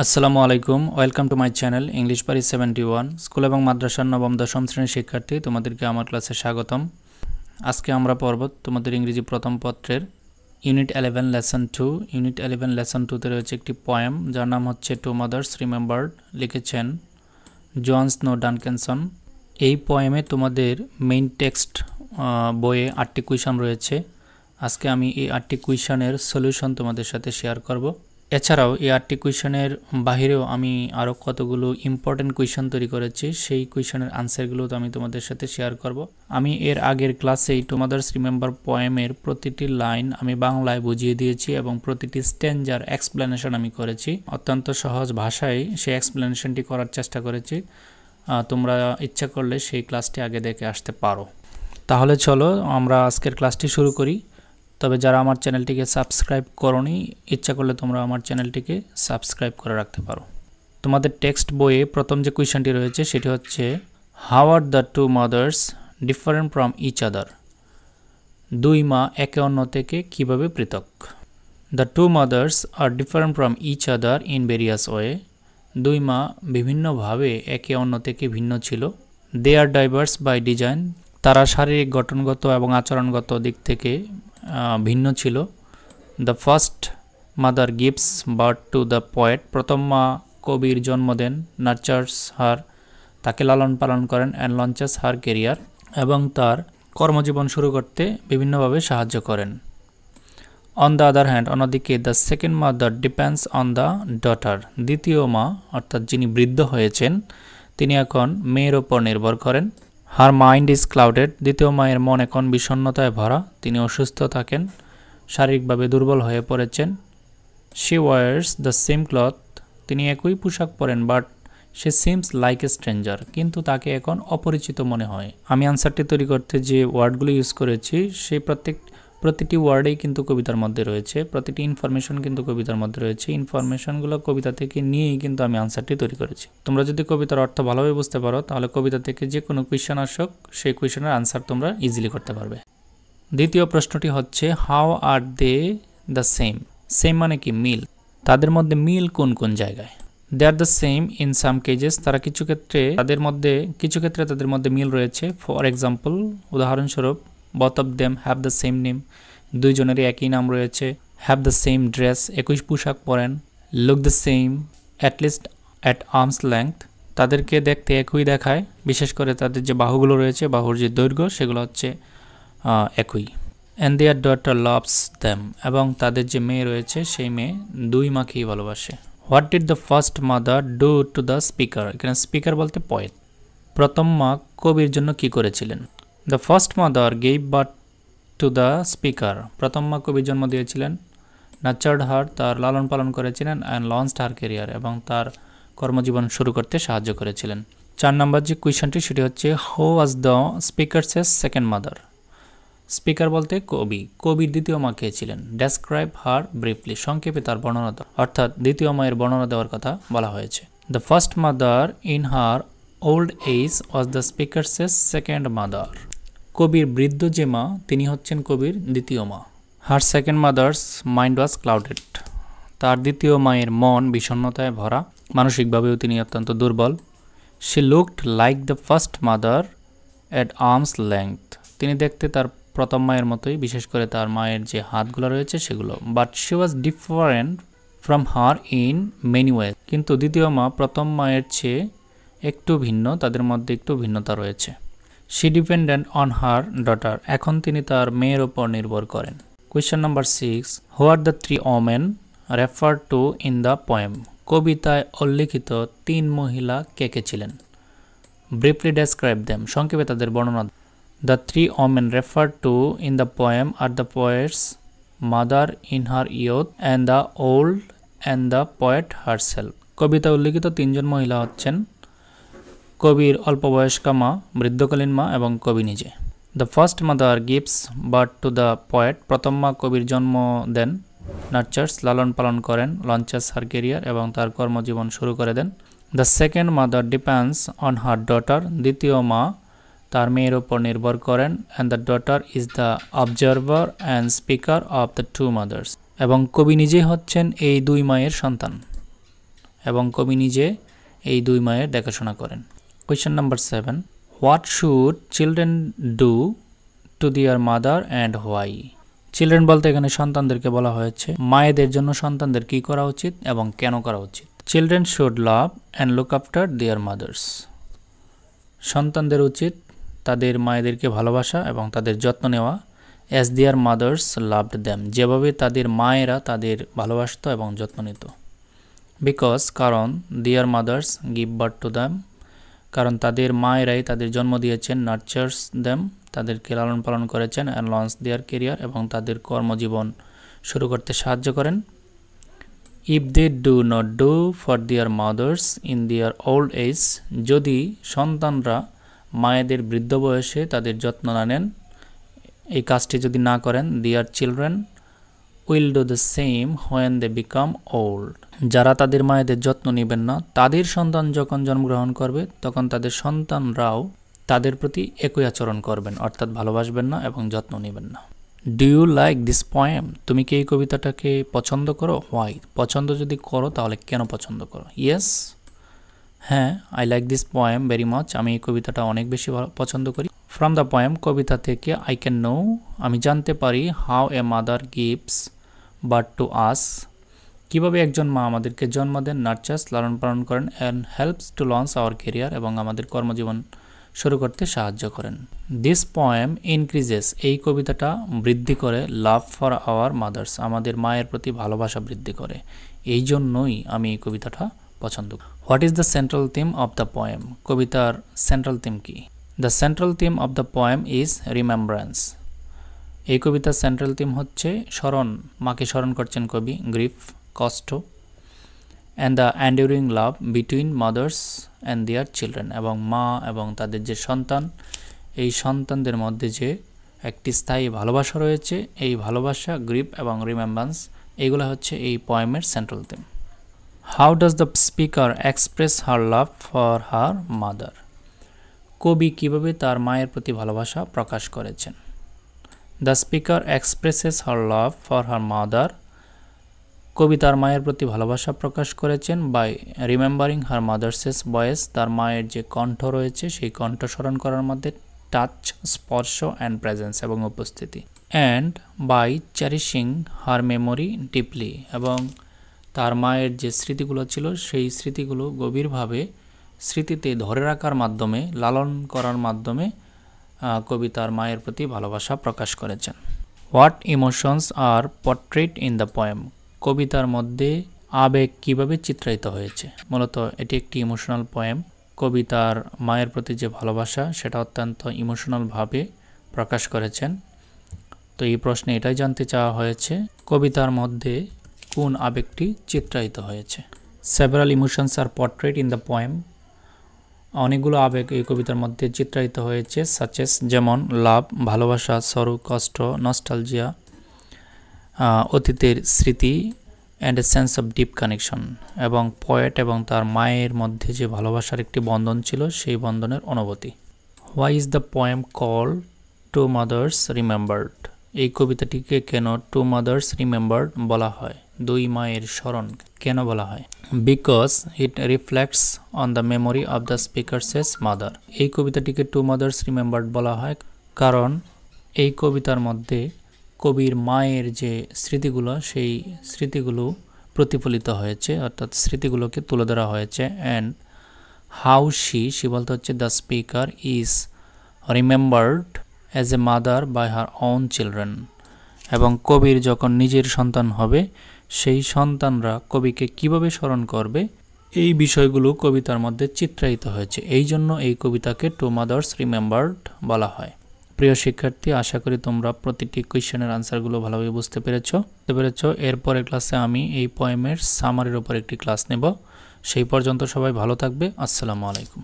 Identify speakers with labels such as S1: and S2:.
S1: আসসালামু আলাইকুম, welcome to my channel English পারি 71। স্কুল এবং মাদ্রাসার নবম দশম শ্রেণীর শিক্ষার্থী, তোমাদেরকে আমার ক্লাসে স্বাগতম। আজকে আমরা পড়ব তোমাদের ইংরেজি প্রথম পত্রের ইউনিট 11 লেসন 2। ইউনিট 11 লেসন 2তে রয়েছে একটি পোয়েম যার নাম হচ্ছে টু মাদার্স রিমেম্বার্ড, লিখেছেন জোয়ান স্নো ডানকেনসন। এই পোয়েমে তোমাদের মেইন টেক্সট বইয়ে 8টি কুয়েশন রয়েছে। আজকে আমি এই 8টি কুয়েশনের সলিউশন তোমাদের সাথে শেয়ার করব। এছাড়াও এই 8টি কুয়েশনের বাহিরেও আমি আরও কতগুলো ইম্পর্টেন্ট কুয়েশন তৈরি করেছি, সেই কুয়েশনের আনসারগুলো তো আমি তোমাদের সাথে শেয়ার করব। আমি এর আগের ক্লাসেই টু মাদার্স রিমেম্বার পোয়েমের প্রতিটি লাইন আমি বাংলায় বুঝিয়ে দিয়েছি এবং প্রতিটি স্ট্যাঞ্জার এক্সপ্লেনেশন আমি করেছি। অত্যন্ত সহজ ভাষায় সেই এক্সপ্লেনেশনটি করার চেষ্টা করেছি। তোমরা ইচ্ছা করলে সেই ক্লাসটি আগে দেখে আসতে পারো। তাহলে চলো আমরা আজকের ক্লাসটি শুরু করি। তবে যারা আমার চ্যানেলটিকে সাবস্ক্রাইব করোনি, ইচ্ছা করলে তোমরা আমার চ্যানেলটিকে সাবস্ক্রাইব করে রাখতে পারো। তোমাদের টেক্সট বইয়ে প্রথম যে কোয়েশ্চনটি রয়েছে সেটি হচ্ছে, how are the two mothers different from each other? দুই মা একে অন্য থেকে কিভাবে পৃথক? The two mothers are different from each other in various way. দুই মা বিভিন্নভাবে একে অন্য থেকে ভিন্ন ছিল। They are diverse by design. তারা শারীরিক গঠনগত এবং আচরণগত দিক থেকে ভিন্ন ছিল। The first mother gives birth to the poet. প্রথম মা কবির জন্ম দেন। নার্চার্স হার, তাকে লালন পালন করেন। অ্যান্ড লঞ্চেস হার কেরিয়ার, এবং তার কর্মজীবন শুরু করতে বিভিন্নভাবে সাহায্য করেন। অন দ্য আদার হ্যান্ড, অন্যদিকে the second mother depends on the daughter. দ্বিতীয় মা অর্থাৎ যিনি বৃদ্ধ হয়েছেন তিনি এখন মেয়ের ওপর নির্ভর করেন। Her mind is clouded. দ্বিতীয় মায়ের মন এখন বিষণ্ণতায় ভরা, তিনি অসুস্থ থাকেন, শারীরিকভাবে দুর্বল হয়ে পড়েছেন। She wears the same cloth. তিনি একই পোশাক পরেন, but she seems like a stranger. কিন্তু তাকে এখন অপরিচিত মনে হয়। আমি আনসারটি তৈরি করতে যে ওয়ার্ডগুলো ইউজ করেছি সেই প্রতিটি ওয়ার্ডেই কিন্তু কবিতার মধ্যে রয়েছে, প্রতিটি ইনফরমেশন কিন্তু কবিতার মধ্যে রয়েছে। ইনফরমেশনগুলো কবিতা থেকে নিয়েই কিন্তু আমি আনসারটি তৈরি করেছি। তোমরা যদি কবিতার অর্থ ভালোভাবে বুঝতে পারো তাহলে কবিতা থেকে যে কোনো কোয়েশ্চেন আসুক সেই কোয়েশ্চেনের আনসার তোমরা ইজিলি করতে পারবে। দ্বিতীয় প্রশ্নটি হচ্ছে, how are they the same? Same মানে কি? মিল। তাদের মধ্যে মিল কোন কোন জায়গায়? They are the same in some cases. তারা কিছু ক্ষেত্রে তাদের মধ্যে মিল রয়েছে। ফর এক্সাম্পল, উদাহরণস্বরূপ, both of them have the same name। দুইজনেরই একই নাম রয়েছে। have the same dress, একই পোশাক পরেন। look the same at least at arm's length, তাদেরকে দেখতে একই দেখায়, বিশেষ করে তাদের যে বাহুগুলো রয়েছে, বাহুর যে দৈর্ঘ্য সেগুলো হচ্ছে একই। and their daughter loves them, এবং তাদের যে মেয়ে রয়েছে সেই মেয়ে দুই মাকেই ভালোবাসে। what did the first mother do to the speaker? এখানে স্পিকার বলতে পয়েট। প্রথম মা কবির জন্য কি করেছিলেন? The first mother gave birth to the speaker। প্রথম মা কবির জন্ম দিয়েছিলেন। Nurtured her, তার লালন পালন করেছিলেন। And launched her career, এবং তার কর্মজীবন শুরু করতে সাহায্য করেছিলেন। 4 নম্বর যে কোয়েশ্চনটি সেটি হচ্ছে, who was the speaker's second mother? Speaker বলতে কবি, কবির দ্বিতীয় মা কে ছিলেন? Describe her briefly, সংক্ষেপে তার বর্ণনা দাও। অর্থাৎ দ্বিতীয় মায়ের বর্ণনা দেওয়ার কথা বলা হয়েছে। The first mother in her old age was the speaker's second mother। কবির বৃদ্ধ যে মা তিনি হচ্ছেন কবির দ্বিতীয় মা। Her second mother's mind was clouded. তার দ্বিতীয় মায়ের মন বিষণ্ণতায় ভরা, মানসিকভাবেও তিনি অত্যন্ত দুর্বল। She looked like the first mother at arms length. তিনি দেখতে তার প্রথম মায়ের মতোই, বিশেষ করে তার মায়ের যে হাতগুলো রয়েছে সেগুলো। But she was different from her in many ways. কিন্তু দ্বিতীয় মা প্রথম মায়ের চেয়ে একটু ভিন্ন, তাদের মধ্যে একটু ভিন্নতা রয়েছে। She dependent on her daughter. এখন তিনি তার মেয়ের ওপর নির্ভর করেন। Question number 6, who are the three women refer to in the poem? কবিতায় উল্লিখিত 3 মহিলা কে কে ছিলেন? ব্রিফলি ডেসক্রাইব দেম, সংক্ষেপে তাদের বর্ণনা। The three women refer to in the poem are the poet's mother in her youth and the old and the poet herself. কবিতায় উল্লিখিত 3 জন মহিলা হচ্ছেন কবির অল্প বয়স্কা মা, বৃদ্ধকালীন মা এবং কবি নিজে। The first mother gives birth to the poet. প্রথম মা কবির জন্ম দেন। নার্চার্স, লালন পালন করেন। লঞ্চেস হার কেরিয়ার, এবং তার কর্মজীবন শুরু করে দেন। The second mother depends on her daughter. দ্বিতীয় মা তার মেয়ের ওপর নির্ভর করেন। And the daughter is the observer and speaker of the two mothers, এবং কবি নিজেই হচ্ছেন এই দুই মায়ের সন্তান। এবং কবি নিজে এই দুই মায়ের দেখাশোনা করেন। Question number 7, what should children do to দিয়ার মাদার অ্যান্ড হোয়াই? চিলড্রেন বলতে এখানে সন্তানদেরকে বলা হয়েছে, মায়েদের জন্য সন্তানদের কী করা উচিত এবং কেন করা উচিত। Children should love and look after দিয়ার মাদার্স। সন্তানদের উচিত তাদের মায়েদেরকে ভালোবাসা এবং তাদের যত্ন নেওয়া, অ্যাজ দিয়ার মাদার্স লাভড দ্যাম, যেভাবে তাদের মায়েরা তাদের ভালোবাসত এবং যত্ন নিত। বিকজ, কারণ, দিয়ার mother's give birth to them, কারণ তাদের মায়েরাই তাদের জন্ম দিয়েছেন, নার্চার্স দ্যাম, তাদেরকে লালন পালন করেছেন, অ্যান্ড লঞ্চ দেয়ার কেরিয়ার, এবং তাদের কর্মজীবন শুরু করতে সাহায্য করেন। If they do not do for their mothers in their old age, যদি সন্তানরা মায়েদের বৃদ্ধ বয়সে তাদের যত্ন না নেন, এই কাজটি যদি না করেন, their children will do the same when they become old, যারা তাদের মায়েদের যত্ন নেবেন না, তাদের সন্তান যখন জন্মগ্রহণ করবে তখন তাদের সন্তানরাও তাদের প্রতি একই আচরণ করবেন, অর্থাৎ ভালোবাসবেন না এবং যত্ন নেবেন না। Do you like this poem? তুমি কি এই কবিতাটাকে পছন্দ করো? হোয়াই? পছন্দ যদি করো তাহলে কেন পছন্দ করো? ইয়েস, হ্যাঁ, I like this poem very much, আমি এই কবিতাটা অনেক বেশি পছন্দ করি। ফ্রম দ্য পোয়েম, কবিতা থেকে, আই ক্যান নো, আমি জানতে পারি, how a mother gives birth to us, কীভাবে একজন মা আমাদেরকে জন্ম দেন, নার্চার্স লালন পালন করেন, and helps to launch our career, এবং আমাদের কর্মজীবন শুরু করতে সাহায্য করেন। দিস পোয়েম ইনক্রিজেস, এই কবিতাটা বৃদ্ধি করে, লাভ ফর আওয়ার মাদার্স, আমাদের মায়ের প্রতি ভালোবাসা বৃদ্ধি করে, এই জন্যই আমি এই কবিতাটা পছন্দ করি। What is the central theme of the poem? কবিতার সেন্ট্রাল থিম কি? The central theme of the poem is remembrance, এই কবিতার সেন্ট্রাল থিম হচ্ছে স্মরণ, মাকে স্মরণ করছেন কবি, গ্রিফ, কষ্ট, and the enduring love between mothers and their children, এবং মা এবং তাদের যে সন্তান, এই সন্তানদের মধ্যে যে একটি স্থায়ী ভালোবাসা রয়েছে, এই ভালোবাসা, গ্রিফ এবং রিমেম্ব্রেন্স, এইগুলো হচ্ছে এই পোয়েমের central theme. How does the speaker express her love for her mother? কবি কীভাবে তার মায়ের প্রতি ভালোবাসা প্রকাশ করেছেন? The speaker expresses her love for her mother, কবি তার মায়ের প্রতি ভালোবাসা প্রকাশ করেছেন by remembering her mother's voice, তার মায়ের যে কণ্ঠ রয়েছে সেই কণ্ঠ স্মরণ করার মধ্যে, টাচ, স্পর্শ, অ্যান্ড প্রেজেন্স, এবং উপস্থিতি, and by cherishing her memory deeply, এবং তার মায়ের যে স্মৃতিগুলো ছিল সেই স্মৃতিগুলো গভীরভাবে স্মৃতিতে ধরে রাখার মাধ্যমে, লালন করার মাধ্যমে কবি তার মায়ের প্রতি ভালোবাসা প্রকাশ করেছেন। What emotions are portrait in the poem? কবিতার মধ্যে আবেগ কিভাবে চিত্রায়িত হয়েছে? মূলত এটি একটি ইমোশনাল পোয়েম, কবিতার মায়ের প্রতি যে ভালোবাসা সেটা অত্যন্ত ইমোশনালভাবে প্রকাশ করেছেন। তো এই প্রশ্নে এটাই জানতে চাওয়া হয়েছে, কবিতার মধ্যে কোন আবেগটি চিত্রায়িত হয়েছে। Several emotions are portrait in the poem, অনেকগুলো আবেগ এই কবিতার মধ্যে চিত্রায়িত হয়েছে, সাচেস, যেমন লাভ, ভালোবাসা, সরু, কষ্ট, নস্টালজিয়া, অতীতের স্মৃতি, and a sense of deep connection, এবং পয়েট এবং তার মায়ের মধ্যে যে ভালোবাসার একটি বন্ধন ছিল সেই বন্ধনের অনুভূতি। Why is the poem called two mothers remembered? এই কবিতাটিকে কেন টু মাদার্স রিমেম্বার্ড বলা হয়? দুই মায়ের স্মরণ কেন বলা হয়? Because it reflects on the memory of the speaker's mother, এই কবিতাটিকে টু মাদার্স রিমেম্বার্ড বলা হয় কারণ এই কবিতার মধ্যে কবির মায়ের যে স্মৃতিগুলো সেই স্মৃতিগুলো প্রতিফলিত হয়েছে, অর্থাৎ স্মৃতিগুলোকে তুলে ধরা হয়েছে। অ্যান্ড হাউ শি বলতে হচ্ছে the speaker is remembered as a mother by her own children, এবং কবির যখন নিজের সন্তান হবে সেই সন্তানরা কবিকে কিভাবে স্মরণ করবে এই বিষয়গুলো কবিতার মধ্যে চিত্রায়িত হয়েছে, এই জন্য এই কবিতাকে টু মাদার্স রিমেম্বার্ড বলা হয়। প্রিয় শিক্ষার্থী, আশা করি তোমরা প্রতিটি কোয়েশ্চেনের আনসারগুলো ভালোভাবে বুঝতে পেরেছ। এরপরের ক্লাসে আমি এই পোয়েমের সামারির উপর একটি ক্লাস নেব। সেই পর্যন্ত সবাই ভালো থাকবে। আসসালামু আলাইকুম।